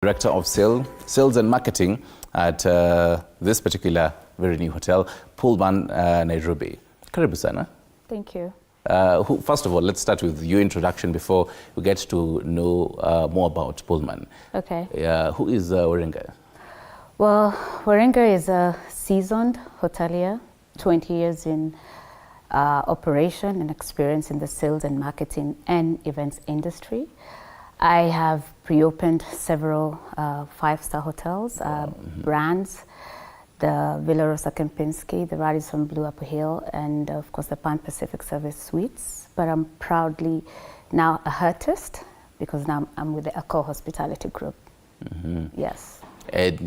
Director of Sales and Marketing at this particular very new hotel, Pullman, Nairobi. Karibu sana. Thank you. First of all, let's start with your introduction before we get to know more about Pullman. Okay. Who is Waringa? Well, Waringa is a seasoned hotelier, 20 years in operation and experience in the sales and marketing and events industry. I have pre-opened several five-star hotels, brands, the Villa Rosa Kempinski, the Radisson Blu Upper Hill, and of course the Pan Pacific Service Suites. But I'm proudly now a artist because now I'm with the Accor Hospitality Group. Yes. And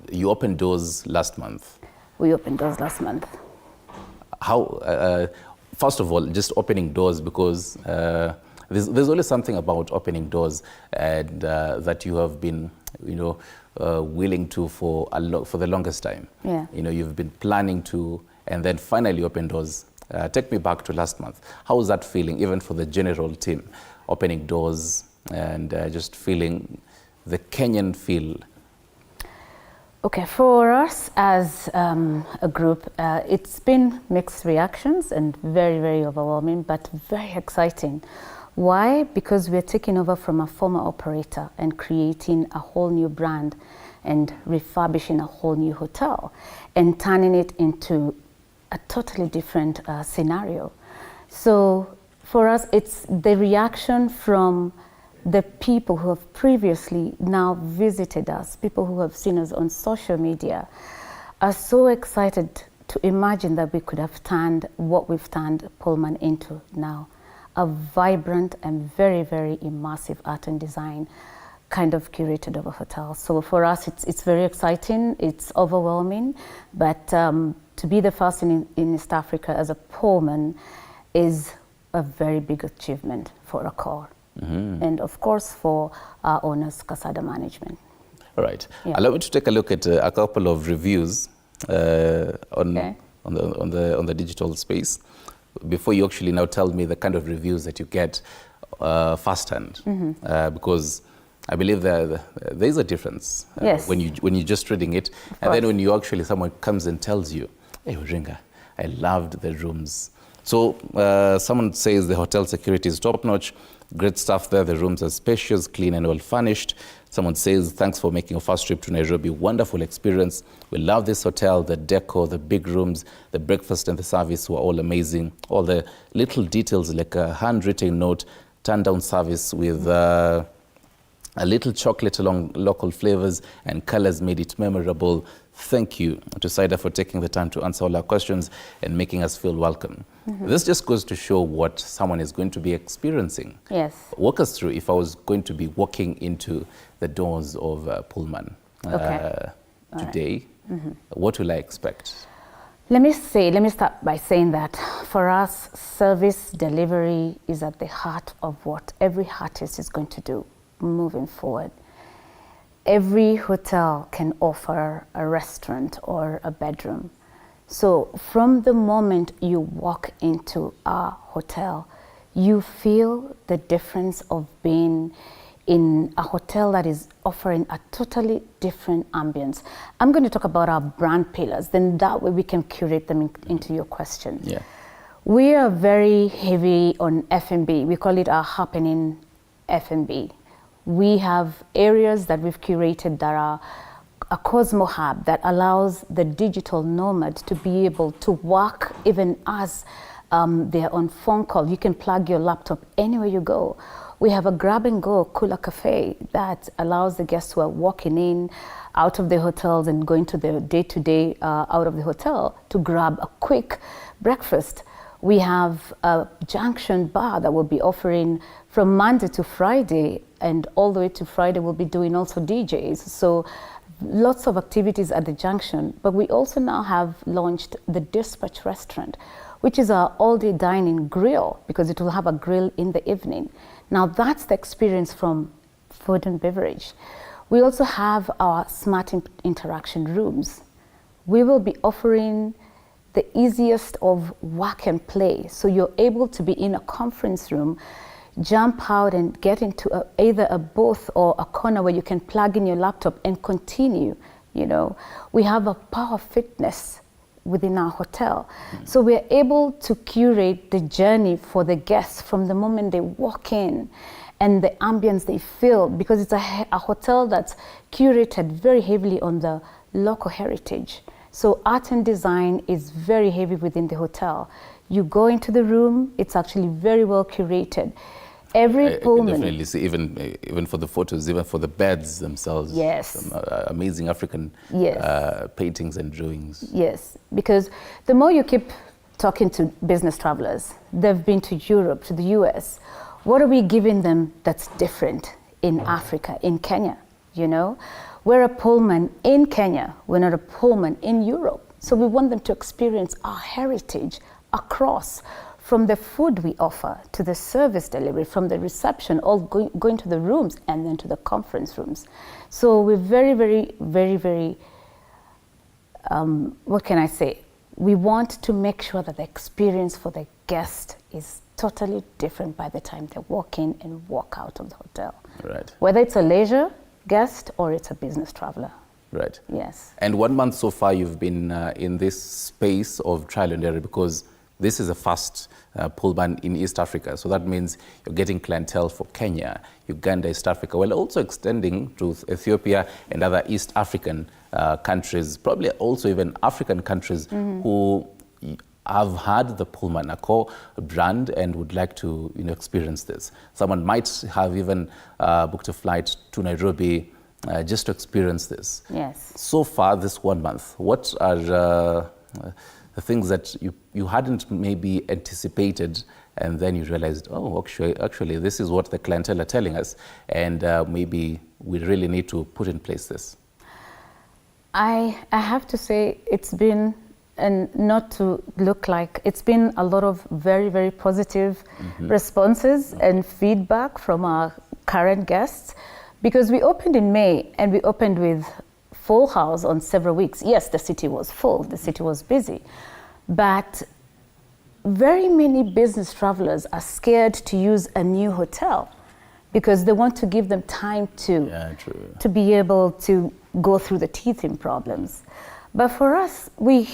you opened doors last month. We opened doors last month. How? First of all, just opening doors, because there's always something about opening doors, and that you have been, willing to for the longest time. Yeah. You've been planning to, and then finally open doors. Take me back to last month. How was that feeling, even for the general team, opening doors and just feeling the Kenyan feel? Okay, for us as a group, it's been mixed reactions and very, very overwhelming, but very exciting. Why? Because we're taking over from a former operator and creating a whole new brand and refurbishing a whole new hotel and turning it into a totally different scenario. So for us, it's the reaction from the people who have previously now visited us, people who have seen us on social media, are so excited to imagine that we could have turned what we've turned Pullman into now. A vibrant and very, very immersive art and design kind of curated of a hotel. So for us, it's very exciting, it's overwhelming, but to be the first in East Africa as a Pullman is a very big achievement for Accor. And of course for our owners, Casada Management. All right. Yeah. Allow me to take a look at a couple of reviews on the digital space before you actually now tell me the kind of reviews that you get firsthand, because I believe there is a difference Yes. when you're just reading it, and then when you actually someone comes and tells you, "Hey, Waringa, I loved the rooms." So someone says the hotel security is top notch. Great stuff there. The rooms are spacious, clean, and well furnished. Someone says, thanks for making a first trip to Nairobi. Wonderful experience. We love this hotel, the decor, the big rooms, the breakfast and the service were all amazing. All the little details like a handwritten note, turn-down service with a little chocolate along local flavors and colors made it memorable. Thank you to Saida for taking the time to answer all our questions and making us feel welcome. This just goes to show what someone is going to be experiencing. Yes. Walk us through, if I was going to be walking into the doors of Pullman today, what will I expect? Let me start by saying that for us, service delivery is at the heart of what every artist is going to do moving forward. Every hotel can offer a restaurant or a bedroom. So from the moment you walk into a hotel, you feel the difference of being in a hotel that is offering a totally different ambience. I'm going to talk about our brand pillars, then that way we can curate them into your question. Yeah. We are very heavy on F&B. We call it our happening F&B. We have areas that we've curated that are a Cosmo Hub that allows the digital nomad to be able to work even as they're on phone call. You can plug your laptop anywhere you go. We have a grab-and-go cooler cafe that allows the guests who are walking in, out of the hotels and going to their day-to-day out of the hotel to grab a quick breakfast. We have a junction bar that will be offering from Monday to Friday, and all the way to Friday we'll be doing also DJs. So lots of activities at the junction. But we also now have launched the Dispatch Restaurant, which is our all-day dining grill, because it will have a grill in the evening. Now that's the experience from food and beverage. We also have our smart interaction rooms. We will be offering the easiest of work and play. So you're able to be in a conference room. jump out and get into either a booth or a corner where you can plug in your laptop and continue, you know. We have a power fitness within our hotel. So we're able to curate the journey for the guests from the moment they walk in and the ambience they feel, because it's a hotel that's curated very heavily on the local heritage. So art and design is very heavy within the hotel. You go into the room, it's actually very well curated. Every Pullman. I can definitely see, even for the photos, even for the beds themselves. Yes. Some amazing African paintings and drawings. Yes, because the more you keep talking to business travelers, they've been to Europe, to the US. What are we giving them that's different in Africa, in Kenya, you know? We're a Pullman in Kenya, we're not a Pullman in Europe. So we want them to experience our heritage across, from the food we offer to the service delivery, from the reception, all going to the rooms and then to the conference rooms. So we're very, very, very, very, what can I say? We want to make sure that the experience for the guest is totally different by the time they walk in and walk out of the hotel. Right. Whether it's a leisure guest or it's a business traveler. Right. Yes. And 1 month so far you've been in this space of trial and error, because this is a first Pullman in East Africa. So that means you're getting clientele for Kenya, Uganda, East Africa, while also extending to Ethiopia and other East African countries, probably also even African countries who have had the Pullman, a core brand, and would like to, you know, experience this. Someone might have even booked a flight to Nairobi just to experience this. Yes. So far, this 1 month, what are the things that you hadn't maybe anticipated, and then you realized, oh, actually, this is what the clientele are telling us, and maybe we really need to put in place this? I have to say it's been, and not to look like, it's been a lot of very, very positive responses and feedback from our current guests, because we opened in May and we opened with full house on several weeks. Yes, the city was full, the city was busy, but very many business travelers are scared to use a new hotel because they want to give them time to be able to go through the teething problems. But for us, we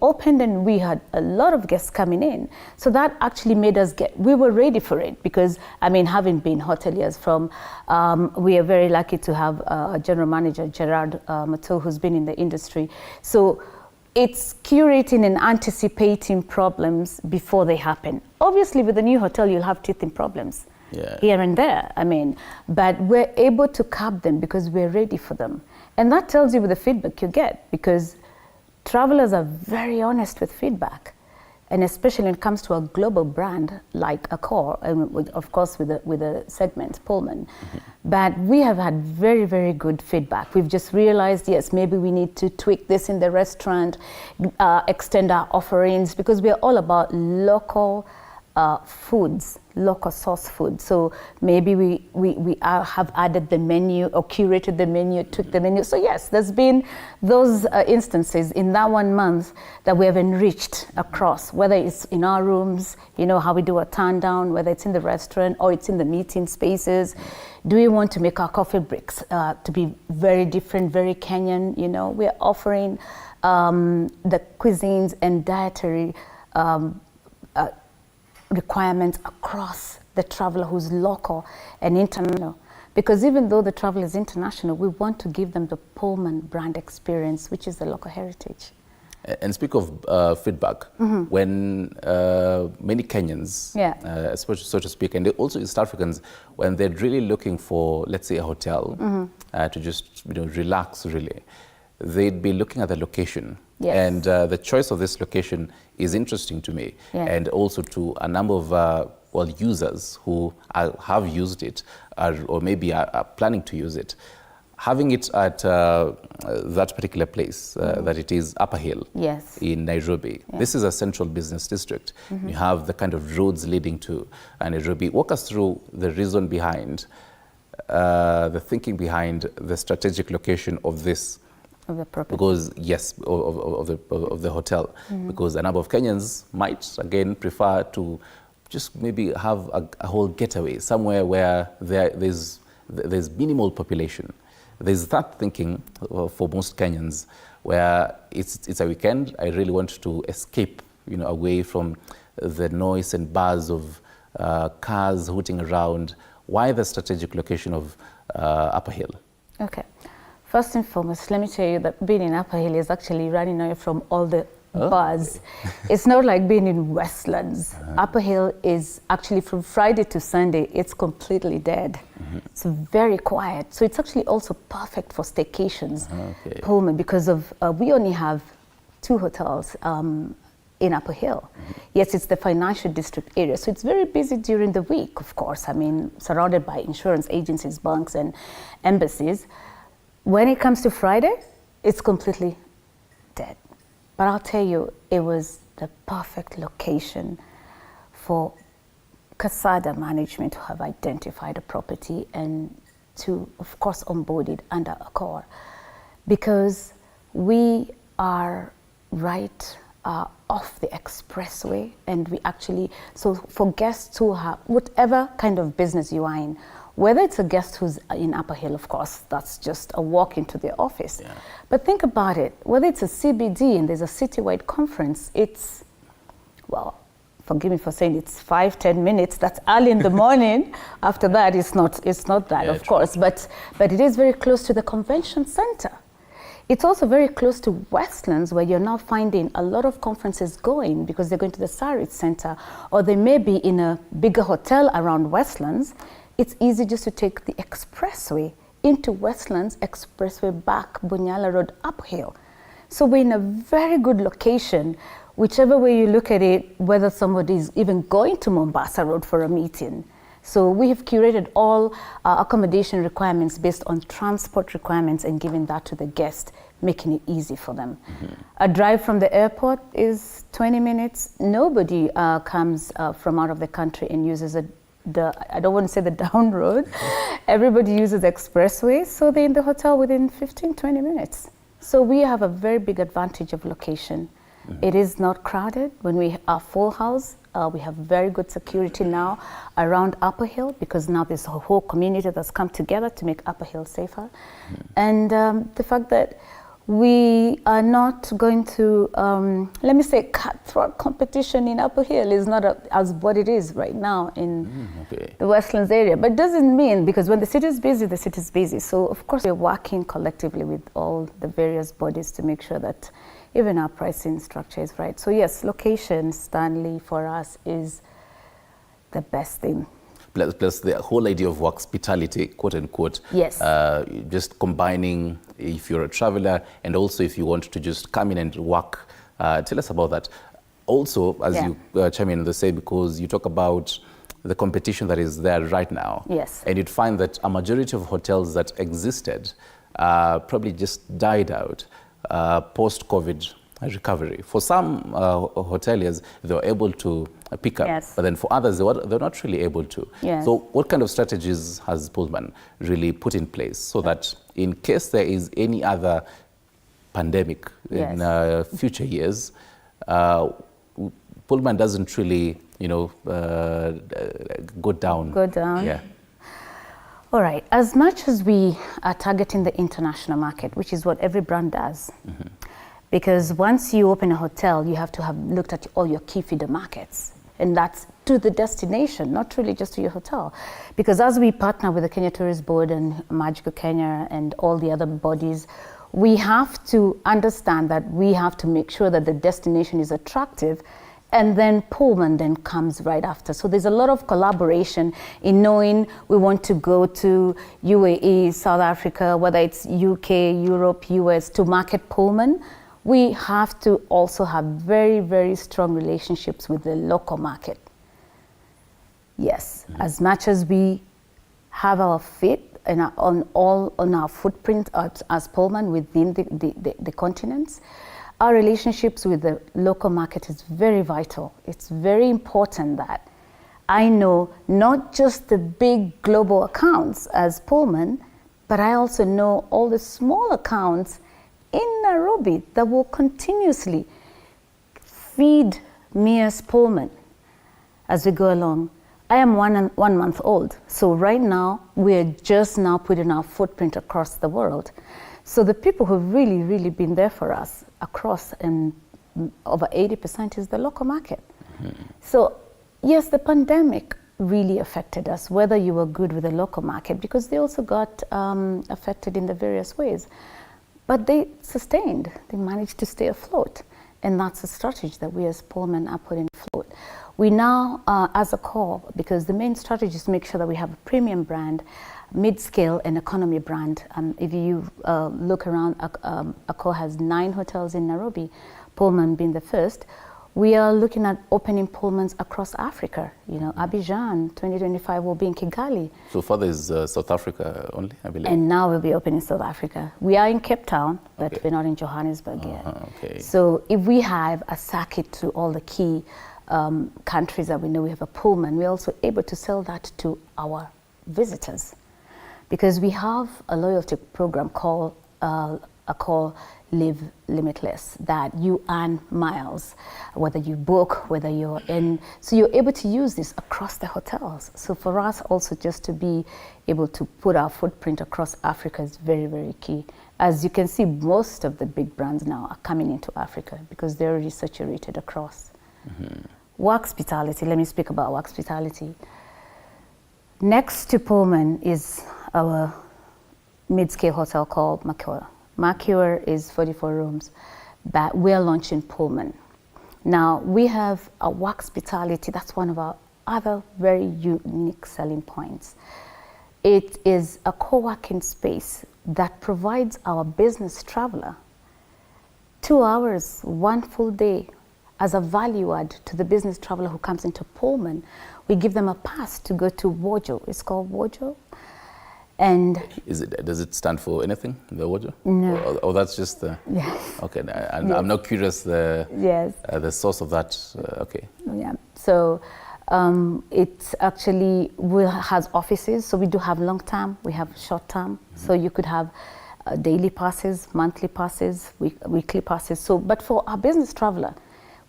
opened and we had a lot of guests coming in. So that actually made us we were ready for it, because, I mean, having been hoteliers from, we are very lucky to have a general manager, Gerard Matou, who's been in the industry. So it's curating and anticipating problems before they happen. Obviously, with a new hotel, you'll have teething problems here and there, I mean, but we're able to cap them because we're ready for them. And that tells you with the feedback you get, because travelers are very honest with feedback. And especially when it comes to a global brand like Accor, and of course with the segment Pullman. But we have had very, very good feedback. We've just realized, yes, maybe we need to tweak this in the restaurant, extend our offerings, because we're all about local foods, local source food. So maybe we have added the menu or curated the menu, tweaked the menu. So yes, there's been those instances in that 1 month that we have enriched across, whether it's in our rooms, you know, how we do a turn down, whether it's in the restaurant or it's in the meeting spaces. Do we want to make our coffee breaks to be very different, very Kenyan? You know, we're offering the cuisines and dietary requirements across the traveler who's local and international. Because even though the travel is international, we want to give them the Pullman brand experience, which is the local heritage. And speak of feedback, when many Kenyans, so to speak, and also East Africans, when they're really looking for, let's say, a hotel to just, you know, relax, really, they'd be looking at the location. Yes. And the choice of this location is interesting to me, and also to a number of users who have used it or maybe are planning to use it. Having it at that particular place, that it is Upper Hill in Nairobi. This is a central business district. You have the kind of roads leading to Nairobi. Walk us through the reason behind, the thinking behind the strategic location of this. Of the property. Because, yes, of the hotel. Because a number of Kenyans might, again, prefer to just maybe have a whole getaway somewhere where there's minimal population. There's that thinking for most Kenyans where it's a weekend. I really want to escape, away from the noise and buzz of cars hooting around. Why the strategic location of Upper Hill? Okay. First and foremost, let me tell you that being in Upper Hill is actually running away from all the buzz. Okay. It's not like being in Westlands. Upper Hill is actually from Friday to Sunday, it's completely dead. It's very quiet. So it's actually also perfect for staycations, Pullman, because of we only have 2 hotels in Upper Hill. Yes, it's the financial district area, so it's very busy during the week, of course. I mean, surrounded by insurance agencies, banks, and embassies. When it comes to Friday, it's completely dead. But I'll tell you, it was the perfect location for Casada management to have identified a property and to, of course, onboard it under Accor, because we are right off the expressway, and we actually, so for guests who have whatever kind of business you are in, whether it's a guest who's in Upper Hill, of course, that's just a walk into their office. Yeah. But think about it, whether it's a CBD and there's a citywide conference, it's, well, forgive me for saying it's 5-10 minutes, that's early in the morning. After that, it's not that, of course, but it is very close to the convention center. It's also very close to Westlands, where you're now finding a lot of conferences going because they're going to the Sarit Center, or they may be in a bigger hotel around Westlands. It's easy just to take the expressway into Westlands, expressway back Bunyala Road uphill. So we're in a very good location, whichever way you look at it, whether somebody is even going to Mombasa Road for a meeting. So we have curated all accommodation requirements based on transport requirements and giving that to the guest, making it easy for them. A drive from the airport is 20 minutes. Nobody comes from out of the country and uses I don't want to say the down road. Everybody uses the expressway, so they're in the hotel within 15-20 minutes. So we have a very big advantage of location. It is not crowded. When we are full house, we have very good security now around Upper Hill, because now there's a whole community that's come together to make Upper Hill safer. And the fact that we are not going to, let me say, cutthroat competition in Upper Hill is not as what it is right now in the Westlands area. But doesn't mean, because when the city is busy, the city is busy. So of course we're working collectively with all the various bodies to make sure that even our pricing structure is right. So yes, location, Stanley, for us is the best thing. Plus the whole idea of hospitality, quote unquote. Yes. Just combining, if you're a traveler, and also if you want to just come in and work. Tell us about that. Also, as you chime in the same, because you talk about the competition that is there right now. Yes. And you'd find that a majority of hotels that existed probably just died out post-COVID recovery. For some hoteliers, they were able to pick up, but then for others, they're not really able to. So what kind of strategies has Pullman really put in place so that in case there is any other pandemic in future years, Pullman doesn't really, go down? Go down. Yeah. All right. As much as we are targeting the international market, which is what every brand does, because once you open a hotel, you have to have looked at all your key feeder markets. And that's to the destination, not really just to your hotel. Because as we partner with the Kenya Tourist Board and Magical Kenya and all the other bodies, we have to understand that we have to make sure that the destination is attractive, and then Pullman then comes right after. So there's a lot of collaboration in knowing we want to go to UAE, South Africa, whether it's UK, Europe, US, to market Pullman. We have to also have very, very strong relationships with the local market. Yes, as much as we have our feet on our footprint as Pullman within the continents, our relationships with the local market is very vital. It's very important that I know not just the big global accounts as Pullman, but I also know all the small accounts in Nairobi that will continuously feed me as Pullman. as we go along. I am 1 month old, so right now we're just now putting our footprint across the world. So the people who've really, really been there for us across, and over 80% is the local market. So yes, the pandemic really affected us, whether you were good with the local market, because they also got affected in the various ways. But they sustained, they managed to stay afloat. And that's a strategy that we as Pullman are putting afloat. We now, as a core, because the main strategy is to make sure that we have a premium brand, mid-scale and economy brand. If you look around, Accor has 9 hotels in Nairobi, Pullman being the first. We are looking at opening Pullmans across Africa. You know, Abidjan, 2025 will be in Kigali. So far there's South Africa only, I believe. And now we'll be opening South Africa. We are in Cape Town, but we're not in Johannesburg yet. Okay. So if we have a circuit to all the key countries that we know we have a Pullman, we're also able to sell that to our visitors. Because we have a loyalty program called Accor Live Limitless, that you earn miles, whether you book, whether you're in, so you're able to use this across the hotels. So for us also just to be able to put our footprint across Africa is very, very key. As you can see, most of the big brands now are coming into Africa because they're already saturated across. Workspitality, let me speak about Workspitality. Next to Pullman is our mid-scale hotel called Mercure. Mercure is 44 rooms, but we're launching Pullman. Now, we have a Workspitality, that's one of our other very unique selling points. It is a co-working space that provides our business traveler 2 hours, 1 full day, as a value add to the business traveler who comes into Pullman. We give them a pass to go to Wojo. It's called Wojo. And does it stand for anything, the Wojo? No. Or that's just the... Yes. Okay, I'm not curious the source of that. Okay. Yeah. So it actually has offices. So we do have long term, we have short term. So you could have daily passes, monthly passes, weekly passes. So, but for our business traveler,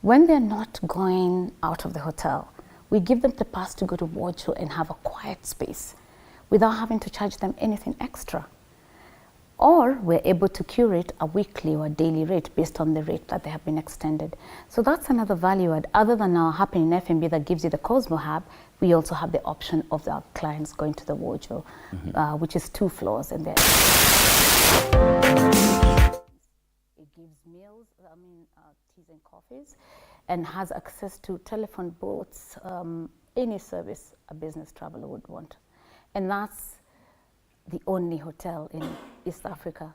when they're not going out of the hotel, we give them the pass to go to Wojo and have a quiet space without having to charge them anything extra. Or we're able to curate a weekly or a daily rate based on the rate that they have been extended. So that's another value add. Other than our Happening F&B that gives you the Cosmo Hub, we also have the option of our clients going to the Wojo, which is 2 floors. And it gives meals, teas and coffees, and has access to telephone booths, any service a business traveler would want. And that's the only hotel in East Africa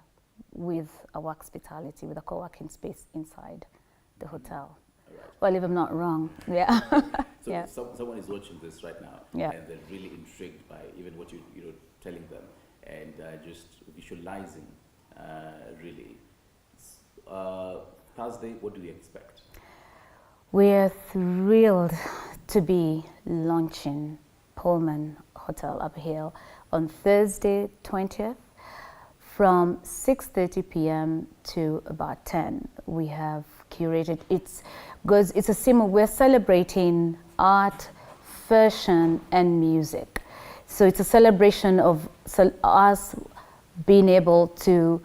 with a Workspitality, with a co-working space inside the hotel. Right. Well, if I'm not wrong, yeah. So someone is watching this right now, and they're really intrigued by even what you're telling them, and just visualizing, really. Thursday, what do we expect? We're thrilled to be launching Pullman Hotel Upper Hill on Thursday 20th from 6:30 p.m. to about 10. We have curated, it's a similar, we're celebrating art, fashion and music. So it's a celebration of us being able to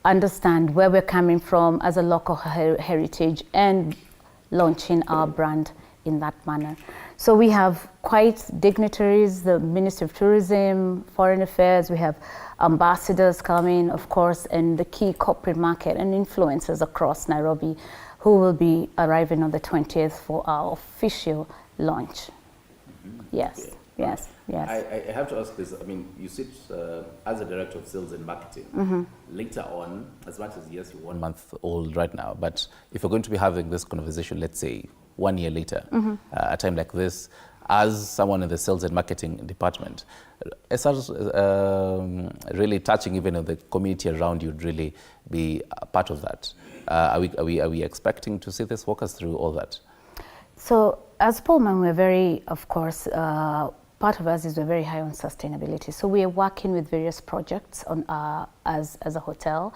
understand where we're coming from as a local heritage and launching our brand in that manner. So we have quite dignitaries, the Ministry of Tourism, Foreign Affairs, we have ambassadors coming, of course, and the key corporate market and influencers across Nairobi who will be arriving on the 20th for our official launch. Yes, okay. Yes. I have to ask this. I mean, you sit as a director of sales and marketing. Later on, as much as yes, you're 1 month old right now, but if we're going to be having this conversation, let's say 1 year later, a time like this, as someone in the sales and marketing department, as really touching even on the community around you, would really be a part of that. Are we expecting to see this? Walk us through all that. So as Pullman, we're very, of course, part of us is we're very high on sustainability. So we are working with various projects on as a hotel.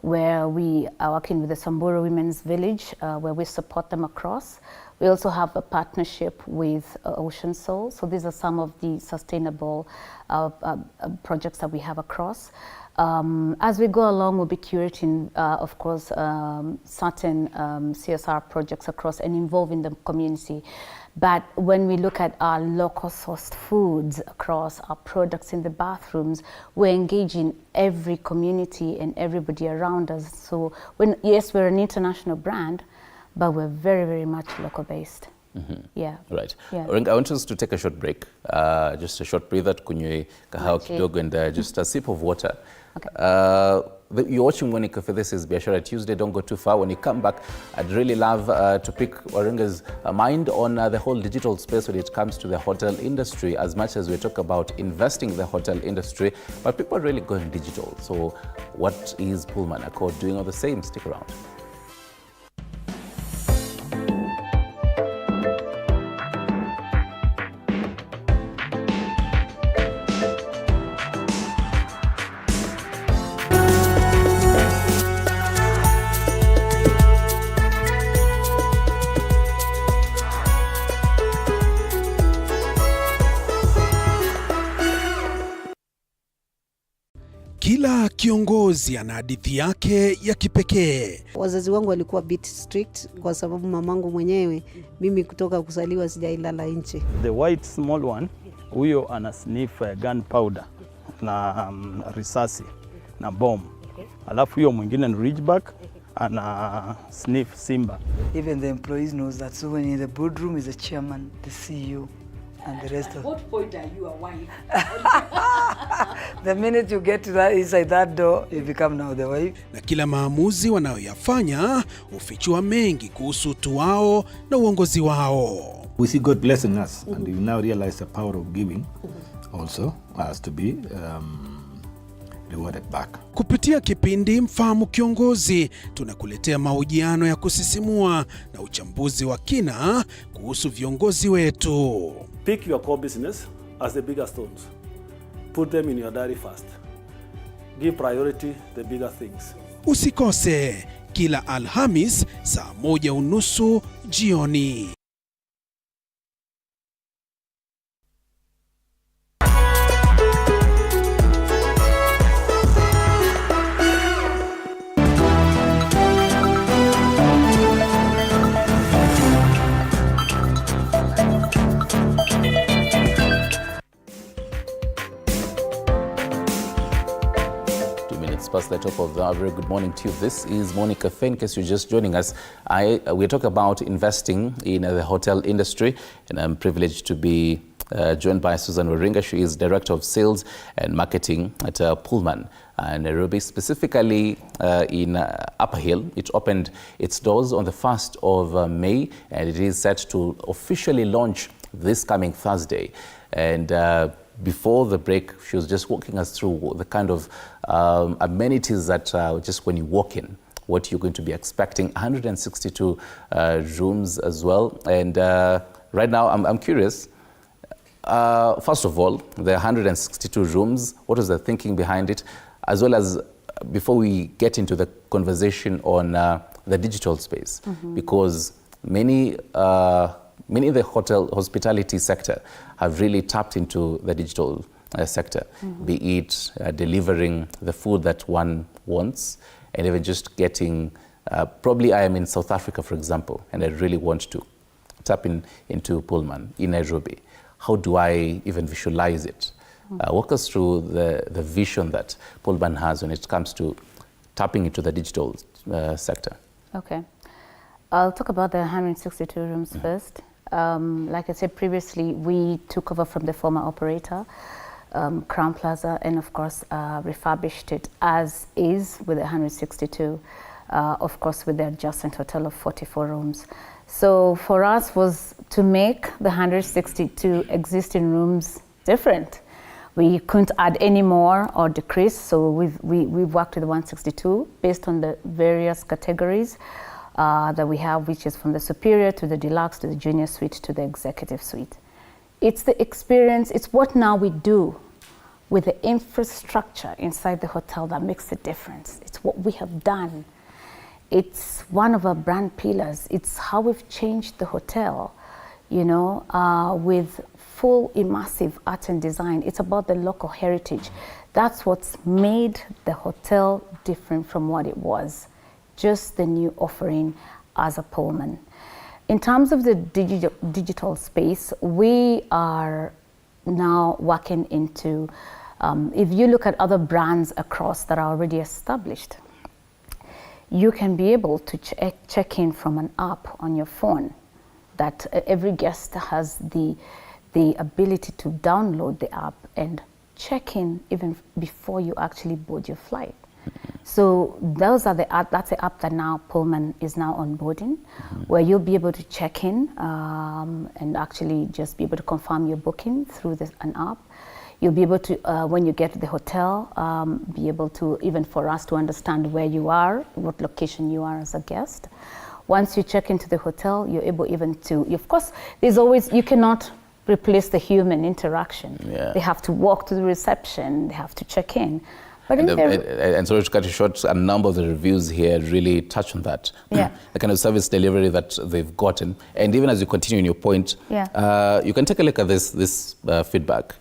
where we are working with the Samburu Women's Village, where we support them across. We also have a partnership with Ocean Soul. So these are some of the sustainable projects that we have across. As we go along, we'll be curating, of course, certain CSR projects across and involving the community. But when we look at our local sourced foods across our products in the bathrooms, we're engaging every community and everybody around us. So yes, we're an international brand, but we're very, very much local based. Mm-hmm. Yeah. Right. Yeah. I want us to take a short break, just a short breather, tukunywe kahawa kidogo and just a sip of water. Okay. You're watching Morning Cafe. This is Biashara Tuesday. Don't go too far. When you come back, I'd really love to pick Warenga's mind on the whole digital space when it comes to the hotel industry. As much as we talk about investing in the hotel industry, but people are really going digital. So what is Pullman Accord doing all the same? Stick around. Kila kiongozi ana hadithi yake ya kipekee. Wazazi wangu walikuwa bit strict kwa sababu mamangu mwenyewe, mimi kutoka kuzaliwa sijailala nje. The white small one, huyo ana sniff gunpowder na risasi na bomb. Alafu huyo mwingine ni ridgeback ana sniff simba. Even the employees knows that. So when in the boardroom is the chairman, the CEO, and the rest of. At what point are you a wife? The minute you get to that inside that door, you become now the wife. Na kila maamuzi wanayoyafanya hufichua mengi kuhusu utu wao na uongozi wao. We see God blessing us, and we now realize the power of giving also has to be rewarded back. Kupitia kipindi Mfahamu Kiongozi, tunakuletea mahojiano ya kusisimua na uchambuzi wa kina kuhusu viongozi wetu. Pick your core business as the bigger stones. Put them in your diary first. Give priority the bigger things. Usikose kila Alhamis saa 1:30 jioni. 2 minutes past the top of the hour. Very good morning to you. This is Morning Cafe. In case you're just joining us, we talk about investing in the hotel industry, and I'm privileged to be joined by Susan Waringa. She is Director of Sales and Marketing at Pullman, Nairobi, specifically in Upper Hill. It opened its doors on the 1st of May, and it is set to officially launch this coming Thursday. And before the break, she was just walking us through the kind of amenities that just when you walk in, what you're going to be expecting. 162 rooms as well. And right now, I'm curious. First of all, the 162 rooms, what was the thinking behind it? As well as, before we get into the conversation on the digital space, because many in the hospitality sector have really tapped into the digital sector, be it delivering the food that one wants, and even just getting, probably I am in South Africa, for example, and I really want to tap into Pullman in Nairobi. How do I even visualize it? Walk us through the vision that Pullman has when it comes to tapping into the digital sector. Okay. I'll talk about the 162 rooms first. Like I said previously, we took over from the former operator, Crown Plaza, and of course refurbished it as is with the 162, of course with the adjacent hotel of 44 rooms. So for us was to make the 162 existing rooms different. We couldn't add any more or decrease, so we've worked with the 162 based on the various categories that we have, which is from the superior to the deluxe to the junior suite to the executive suite. It's the experience, it's what now we do with the infrastructure inside the hotel that makes the difference. It's It's what we have done. It's one of our brand pillars. It's how we've changed the hotel, you know, with full immersive art and design. It's about the local heritage. That's what's made the hotel different from what it was. Just the new offering as a Pullman. In terms of the digital space, we are now working into, if you look at other brands across that are already established, you can be able to check in from an app on your phone that every guest has the ability to download the app and check in even before you actually board your flight. So those are that's the app that now Pullman is now onboarding, where you'll be able to check in and actually just be able to confirm your booking through an app. You'll be able to, when you get to the hotel, be able to, even for us to understand where you are, what location you are as a guest. Once you check into the hotel, you're able even to, of course, there's always, you cannot replace the human interaction. Yeah. They have to walk to the reception, they have to check in. But and sorry to cut you short, a number of the reviews here really touch on that. Yeah. The kind of service delivery that they've gotten. And even as you continue in your point, you can take a look at this feedback.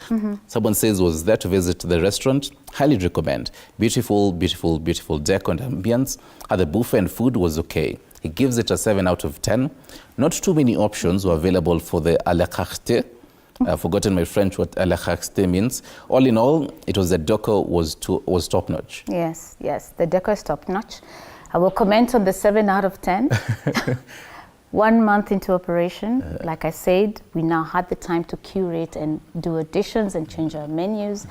Someone says, was there to visit the restaurant. Highly recommend. Beautiful, beautiful, beautiful decor and ambience. The buffet and food was okay. He gives it a 7 out of 10. Not too many options were available for the à la carte. I've forgotten my French what à la carte means. All in all, it was the decor was top notch. Yes, yes, the decor is top notch. I will comment on the 7 out of 10. 1 month into operation, like I said, we now had the time to curate and do additions and change our menus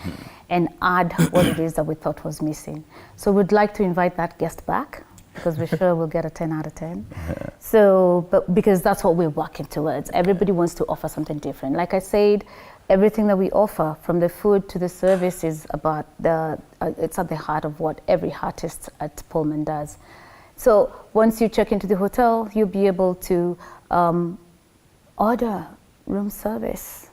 and add what it is that we thought was missing. So we'd like to invite that guest back, because we're sure we'll get a 10 out of 10. So, but because that's what we're working towards. Everybody wants to offer something different. Like I said, everything that we offer, from the food to the service, is about it's at the heart of what every artist at Pullman does. So once you check into the hotel, you'll be able to order room service,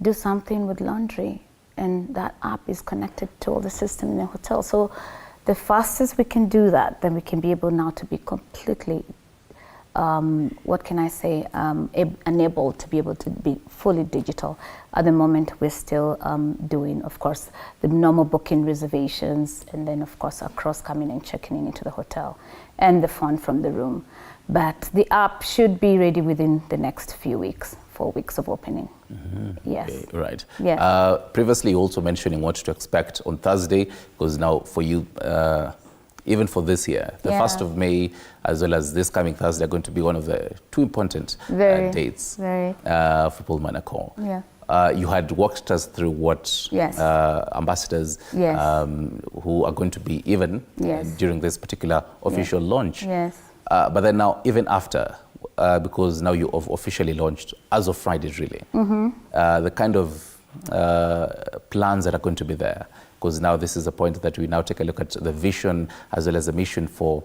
do something with laundry, and that app is connected to all the system in the hotel. So the fastest we can do that, then we can be able now to be completely, what can I say, enabled to be able to be fully digital. At the moment, we're still doing, of course, the normal booking reservations, and then, of course, across coming and checking in into the hotel, and the phone from the room. But the app should be ready within the next few weeks, 4 weeks of opening. Yes. Okay, right. Yeah. Previously, you also mentioning what to expect on Thursday, because now for you, even for this year, the 1st of May, as well as this coming Thursday, are going to be one of the two important dates for Pullman Accor. Yeah. You had walked us through what ambassadors who are going to be even during this particular official launch. Yes. But then now, even after, because now you have officially launched as of Friday, really, the kind of plans that are going to be there, because now this is a point that we now take a look at the vision as well as the mission for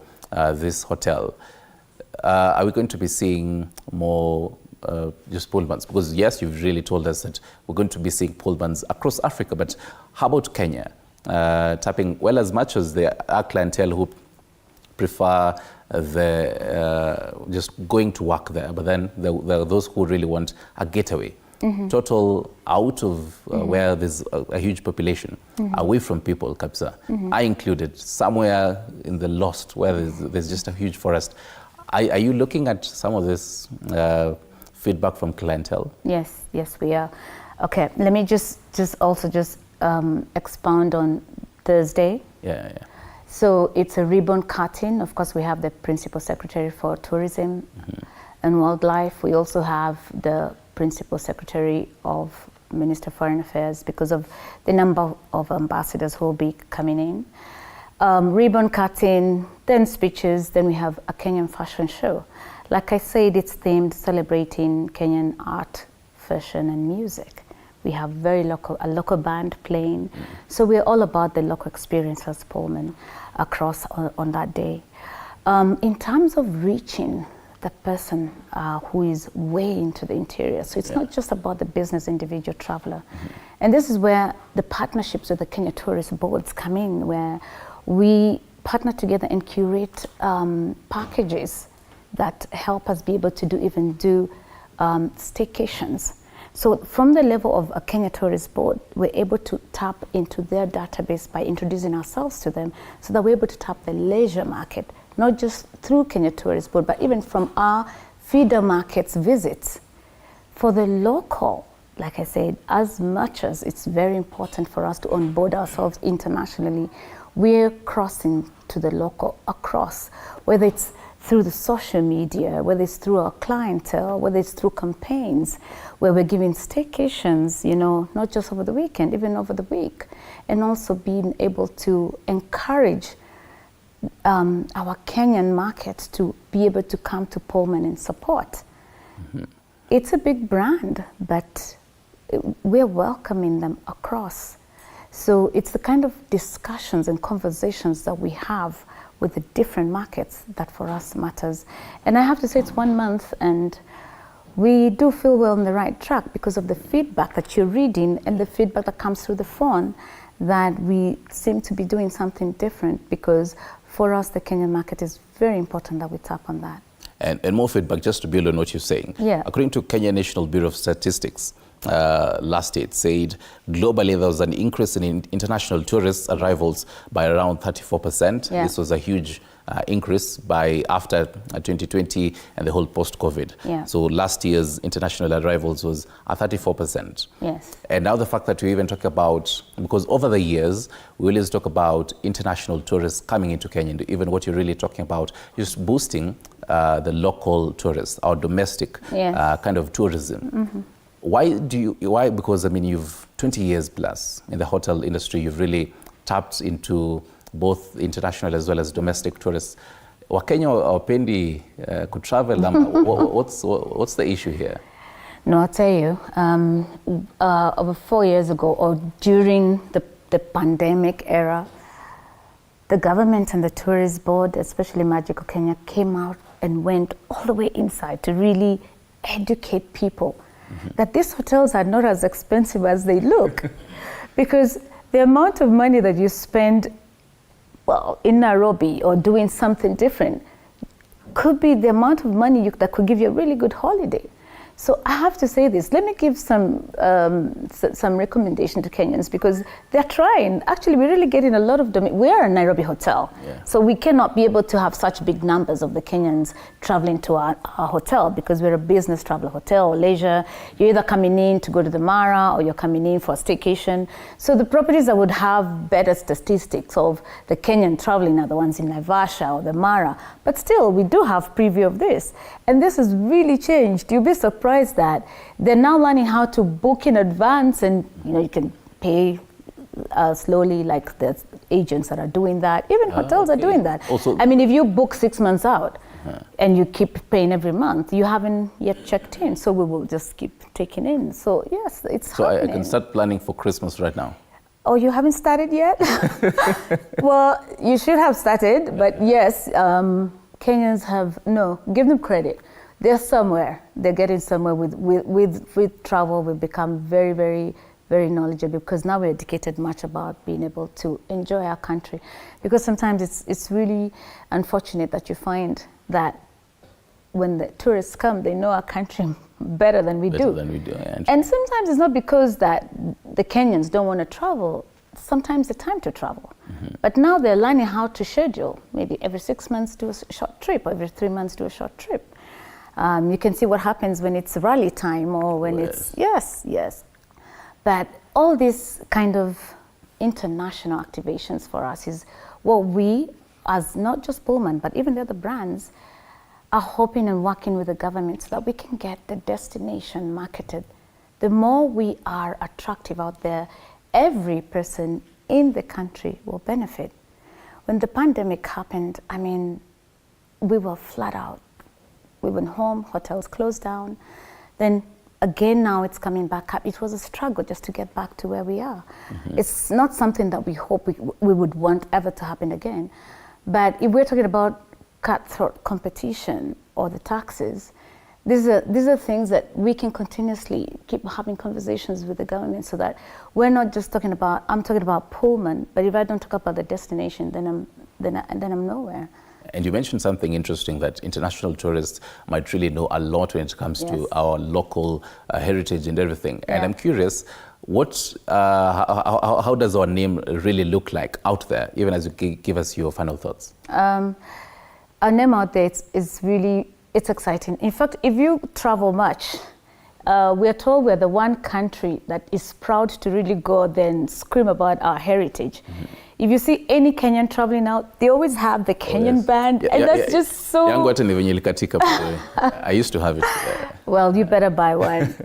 this hotel. Are we going to be seeing more just Pullmans? Because yes, you've really told us that we're going to be seeing Pullmans across Africa, but how about Kenya? Tapping, well, as much as there are clientele who prefer just going to work there, but then there are those who really want a getaway. Total out of where there's a huge population, away from people, Kapsa. I included, somewhere in the lost, where there's just a huge forest. Are you looking at some of this feedback from clientele? Yes, yes, we are. Okay, let me just expound on Thursday. Yeah. So it's a ribbon cutting. Of course, we have the Principal Secretary for Tourism and Wildlife. We also have the Principal Secretary of Minister of Foreign Affairs, because of the number of ambassadors who will be coming in. Ribbon cutting, then speeches, then we have a Kenyan fashion show. Like I said, it's themed celebrating Kenyan art, fashion, and music. We have a local band playing. So we're all about the local experience as Pullman across on that day. In terms of reaching the person who is way into the interior. So it's not just about the business individual traveler. And this is where the partnerships with the Kenya Tourist Boards come in, where we partner together and curate packages that help us be able to do staycations. So from the level of a Kenya Tourist Board, we're able to tap into their database by introducing ourselves to them, so that we're able to tap the leisure market, not just through Kenya Tourist Board, but even from our feeder markets visits. For the local, like I said, as much as it's very important for us to onboard ourselves internationally, we're crossing to the local across, whether it's through the social media, whether it's through our clientele, whether it's through campaigns, where we're giving staycations, you know, not just over the weekend, even over the week, and also being able to encourage our Kenyan market to be able to come to Pullman and support. Mm-hmm. It's a big brand, but we're welcoming them across. So it's the kind of discussions and conversations that we have with the different markets that for us matters. And I have to say, it's 1 month, and we do feel we're on the right track because of the feedback that you're reading and the feedback that comes through the phone, that we seem to be doing something different, because for us, the Kenyan market is very important that we tap on that. And more feedback, just to build on what you're saying. Yeah. According to Kenya National Bureau of Statistics, last year it said globally there was an increase in international tourist arrivals by around 34%. Yeah. This was a huge increase by after 2020 and the whole post-COVID. Yeah. So last year's international arrivals was 34%. Yes. And now the fact that we even talk about, because over the years, we always talk about international tourists coming into Kenya, and even what you're really talking about, just boosting the local tourists, our domestic Yes. kind of tourism. Mm-hmm. Why? Because, I mean, you've 20 years plus in the hotel industry, you've really tapped into both international as well as domestic tourists. Wakenya hawapendi kutravel. What's the issue here? No, I'll tell you, over 4 years ago, or during the pandemic era, the government and the tourist board, especially Magical Kenya, came out and went all the way inside to really educate people that these hotels are not as expensive as they look. Because the amount of money that you spend, well, in Nairobi or doing something different could be the amount of money that could give you a really good holiday. So I have to say this. Let me give some recommendation to Kenyans, because they're trying. Actually, we're really getting a lot of them. We are a Nairobi hotel, so we cannot be able to have such big numbers of the Kenyans traveling to our hotel, because we're a business travel hotel or leisure. You're either coming in to go to the Mara or you're coming in for a staycation. So the properties that would have better statistics of the Kenyan traveling are the ones in Naivasha or the Mara. But still, we do have preview of this. And this has really changed. You'll be surprised that they're now learning how to book in advance, and you can pay slowly, like the agents that are doing that. Even hotels are doing that. Also, I mean, if you book 6 months out and you keep paying every month, you haven't yet checked in, so we will just keep taking in. So yes, it's happening. So I can start planning for Christmas right now. Oh, you haven't started yet? Well, you should have started, but yes, Kenyans have, give them credit. They're somewhere. They're getting somewhere with travel. We've become very, very, very knowledgeable, because now we're educated much about being able to enjoy our country. Because sometimes it's really unfortunate that you find that when the tourists come, they know our country better than we do. Yeah. And sometimes it's not because that the Kenyans don't want to travel. Sometimes the time to travel. But now they're learning how to schedule. Maybe every 6 months do a short trip, or every 3 months do a short trip. You can see what happens when it's rally time, or when it's, yes. But all these kind of international activations for us is what we, as not just Pullman, but even the other brands, are hoping and working with the government so that we can get the destination marketed. The more we are attractive out there, every person in the country will benefit. When the pandemic happened, I mean, we were flat out. We went home, hotels closed down. Then again, now it's coming back up. It was a struggle just to get back to where we are. It's not something that we hope we would want ever to happen again. But if we're talking about cutthroat competition or the taxes, these are things that we can continuously keep having conversations with the government, so that we're not just talking about, I'm talking about Pullman, but if I don't talk about the destination, then I'm nowhere. And you mentioned something interesting, that international tourists might really know a lot when it comes to our local heritage and everything. And I'm curious, how does our name really look like out there, even as you give us your final thoughts? Our name out there is really, it's exciting. In fact, if you travel much, we are told we're the one country that is proud to really go there and scream about our heritage. If you see any Kenyan traveling out, they always have the Kenyan band, and that's just so... I used to have it. Well, you better buy one.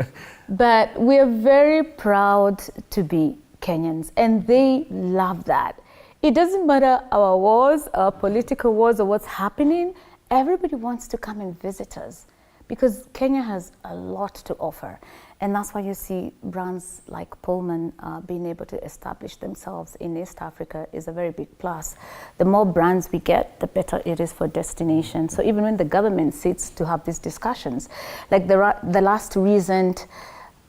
But we are very proud to be Kenyans, and they love that. It doesn't matter our wars, our political wars, or what's happening. Everybody wants to come and visit us, because Kenya has a lot to offer. And that's why you see brands like Pullman being able to establish themselves in East Africa is a very big plus. The more brands we get, the better it is for destination. So even when the government sits to have these discussions, like the last recent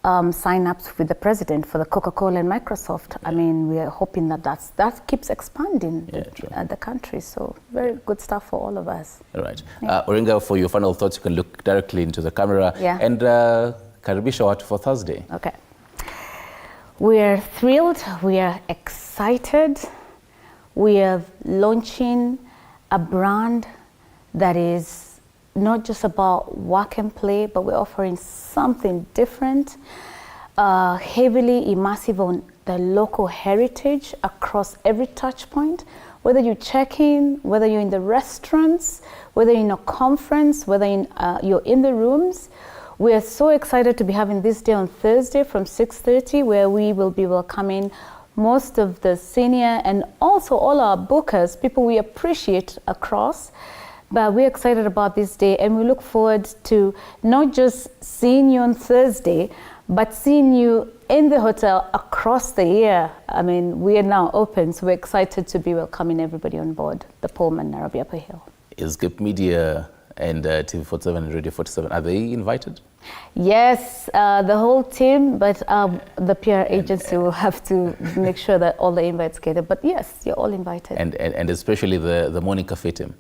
sign-ups with the president for the Coca-Cola and Microsoft, I mean, we are hoping that keeps expanding the country. So very good stuff for all of us. All right. Oringa, for your final thoughts, you can look directly into the camera. And karibisha watu for Thursday. Okay. We are thrilled, we are excited. We are launching a brand that is not just about work and play, but we're offering something different, heavily immersive on the local heritage across every touch point. Whether you check in, whether you're in the restaurants, whether you're in a conference, whether you're in the rooms. We are so excited to be having this day on Thursday from 6:30, where we will be welcoming most of the senior and also all our bookers, people we appreciate across. But we're excited about this day, and we look forward to not just seeing you on Thursday, but seeing you in the hotel across the year. I mean, we are now open, so we're excited to be welcoming everybody on board the Pullman Nairobi Upper Hill. Is GOtv Media and TV47 and Radio 47, are they invited? Yes, the whole team, but the PR agency will have to make sure that all the invites get it. But yes, you're all invited. And especially the morning cafe team?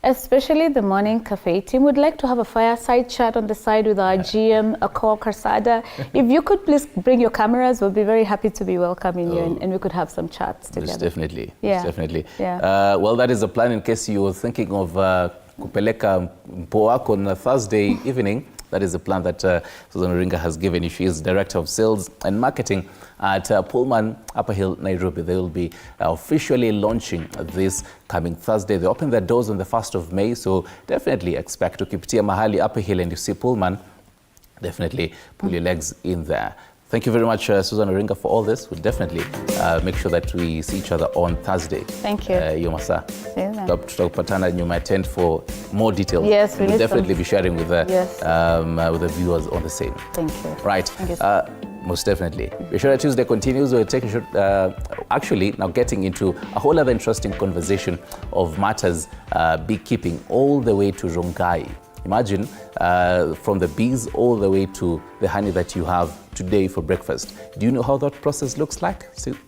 Especially the morning cafe team. Would like to have a fireside chat on the side with our GM, Akol Karsada. If you could please bring your cameras, we'll be very happy to be welcoming you, and we could have some chats together. Most definitely. Yeah. Most definitely. Yeah. Well, that is a plan in case you were thinking of kupeleka mpo wako on a Thursday evening. That is the plan that Susan Oringa has given you. She is Director of Sales and Marketing at Pullman Upper Hill, Nairobi. They will be officially launching this coming Thursday. They open their doors on the 1st of May, so definitely expect to keep mahali Upper Hill and you see Pullman, definitely pull your legs in there. Thank you very much, Susan Oringa, for all this. We'll definitely make sure that we see each other on Thursday. Thank you. Yomasa. Tutapatana nyuma tent for more details. Yes, we'll definitely be sharing with the viewers on the same. Thank you. Right. Thank you. Most definitely. Be Tuesday continues. We're taking actually now getting into a whole other interesting conversation of matters beekeeping all the way to Rongai. Imagine from the bees all the way to the honey that you have today for breakfast. Do you know how that process looks like?